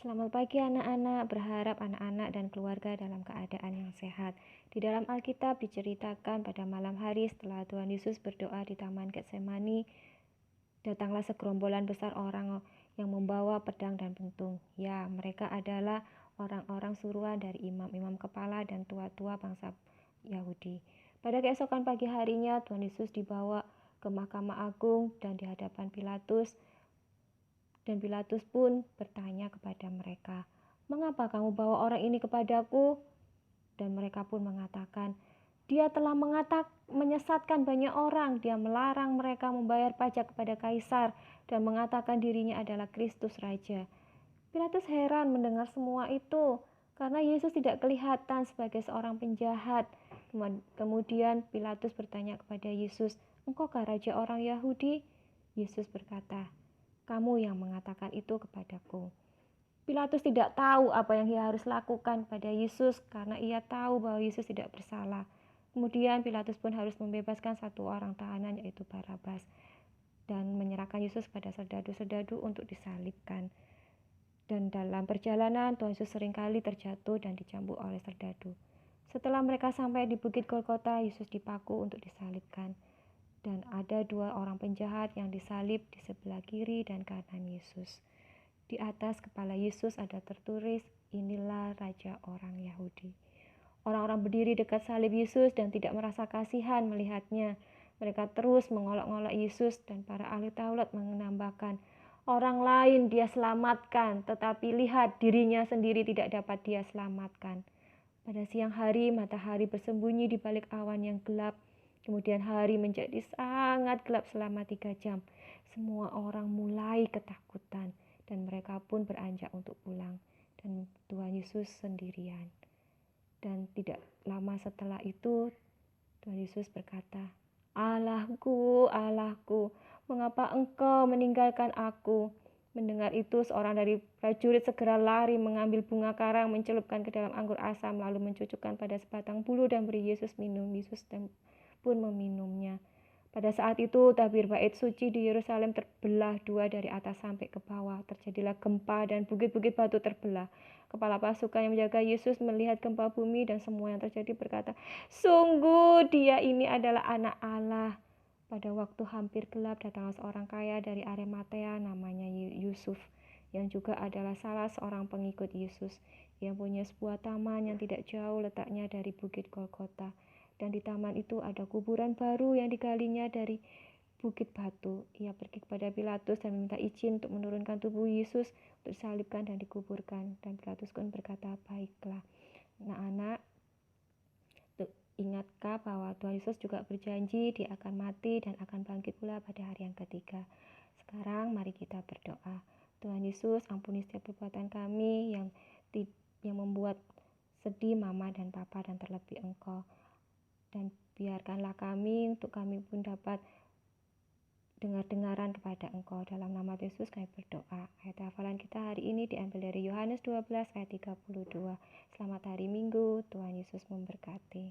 Selamat pagi anak-anak, berharap anak-anak dan keluarga dalam keadaan yang sehat. Di dalam Alkitab diceritakan pada malam hari setelah Tuhan Yesus berdoa di Taman Getsemani, datanglah segerombolan besar orang yang membawa pedang dan pentung. Ya, mereka adalah orang-orang suruhan dari imam-imam kepala dan tua-tua bangsa Yahudi. Pada keesokan pagi harinya, Tuhan Yesus dibawa ke Mahkamah Agung dan di hadapan Pilatus. Dan Pilatus pun bertanya kepada mereka, "Mengapa kamu bawa orang ini kepadaku?" Dan mereka pun mengatakan, "Dia telah menyesatkan banyak orang. Dia melarang mereka membayar pajak kepada Kaisar dan mengatakan dirinya adalah Kristus Raja." Pilatus heran mendengar semua itu, karena Yesus tidak kelihatan sebagai seorang penjahat. Kemudian Pilatus bertanya kepada Yesus, "Engkaukah Raja orang Yahudi?" Yesus berkata, "Kamu yang mengatakan itu kepadaku." Pilatus tidak tahu apa yang ia harus lakukan pada Yesus karena ia tahu bahwa Yesus tidak bersalah. Kemudian Pilatus pun harus membebaskan satu orang tahanan, yaitu Barabas, dan menyerahkan Yesus pada serdadu-serdadu untuk disalibkan. Dan dalam perjalanan Tuhan Yesus seringkali terjatuh dan dicambuk oleh serdadu. Setelah mereka sampai di Bukit Golgota, Yesus dipaku untuk disalibkan. Dan ada dua orang penjahat yang disalib di sebelah kiri dan kanan Yesus. Di atas kepala Yesus ada tertulis, "Inilah Raja orang Yahudi." Orang-orang berdiri dekat salib Yesus dan tidak merasa kasihan melihatnya. Mereka terus mengolok-olok Yesus dan para ahli Taurat menambahkan, "Orang lain dia selamatkan, tetapi lihat dirinya sendiri tidak dapat dia selamatkan." Pada siang hari, matahari bersembunyi di balik awan yang gelap. Kemudian hari menjadi sangat gelap selama 3 jam. Semua orang mulai ketakutan dan mereka pun beranjak untuk pulang. Dan Tuhan Yesus sendirian. Dan tidak lama setelah itu Tuhan Yesus berkata, "Allahku, Allahku, mengapa engkau meninggalkan aku?" Mendengar itu, seorang dari prajurit segera lari mengambil bunga karang, mencelupkan ke dalam anggur asam, lalu mencucukkan pada sebatang bulu dan beri Yesus minum. Yesus pun meminumnya. Pada saat itu, tabir bait suci di Yerusalem terbelah dua dari atas sampai ke bawah. Terjadilah gempa dan bukit-bukit batu terbelah. Kepala pasukan yang menjaga Yesus melihat gempa bumi dan semua yang terjadi berkata, "Sungguh dia ini adalah anak Allah." Pada waktu hampir gelap, datanglah seorang kaya dari Arimatea namanya Yusuf, yang juga adalah salah seorang pengikut Yesus. Ia punya sebuah taman yang tidak jauh letaknya dari Bukit Golgota. Dan di taman itu ada kuburan baru yang digalinya dari bukit batu. Ia pergi kepada Pilatus dan meminta izin untuk menurunkan tubuh Yesus untuk disalibkan dan dikuburkan. Dan Pilatus pun berkata, "Baiklah." Anak-anak, ingatkah bahwa Tuhan Yesus juga berjanji dia akan mati dan akan bangkit pula pada hari yang ketiga. Sekarang mari kita berdoa. Tuhan Yesus, ampuni setiap perbuatan kami yang membuat sedih mama dan papa dan terlebih Engkau. Dan biarkanlah kami untuk kami pun dapat dengar-dengaran kepada Engkau. Dalam nama Yesus kami berdoa. Ayat hafalan kita hari ini diambil dari Yohanes 12 ayat 32. Selamat hari Minggu, Tuhan Yesus memberkati.